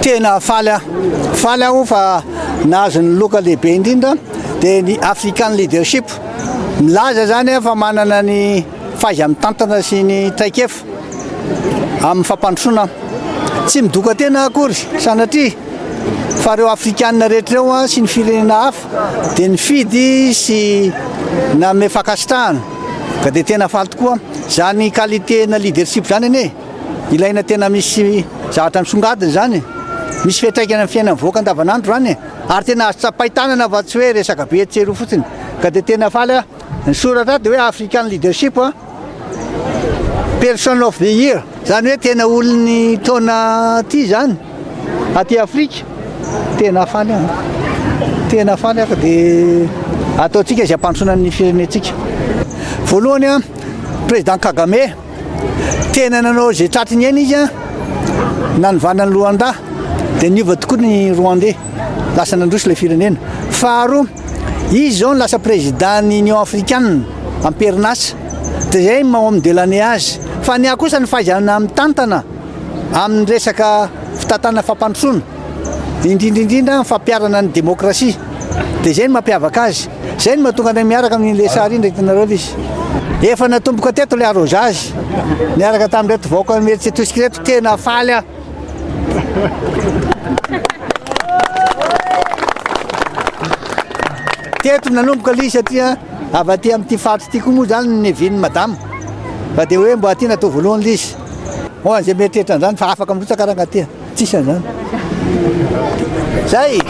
tena faly aho fa nahazo ny loka lehibe indrindra dia ny African leadership milaza zany fa manana ny faiza mitantana sy ny traikefa amin'ny fampandrosoana tsy midoka tena akory sanatria fa reo afrikanina rehetra reo sy ny firenena hafa dia nifidy sy nanome fankasitrahana ka dia tena faly tokoa zany qualité na leadership zany anie ilaina tena misy zavatra misongadina zany misy fiatraikana amin'ny fiainan'ny vahoaka andavanandro zany ary tena azo tsapaitanana fa tsy hoe resaka be tsero fotsiny ka dia tena faly ny soratra dia hoe African leadership person of the year zany hoe tena olon'ny taona ty zany aty Afrika tena faly ka dia ataontsika izay ampandrosoana ny firenentsika voalohany président Kagame tena nanao zay tratriny eny izy nanovana ny Rwanda dia niova tokoa ny Rwandais lasa nandroso ilay firenena faharoa izy zao lasa président ny Union africaine amperinasa dia zay mamodélane azy fa ny akosa ny fahaizana mitantana amin'ny resaka fitantana fampandrosoana indrindrindrindra fampiarana ny démocratie dia zay ny mampiavaka azy zay ny mahatonga ny miaraka amin'ile sary indra hitanareo izy efa natomboka teto le arrosage niaraka tamin'reto vahoaka mety tosika reto tena faly teto nanomboka li satria avy aty amin'ity faritra ity koa moa zany neviny madame fa dia hoe mba aty natao voalohany lizy hoan'izay mieritreritra an'izany fa afaka mirotsaka raha agnaty tsisy an'izany zay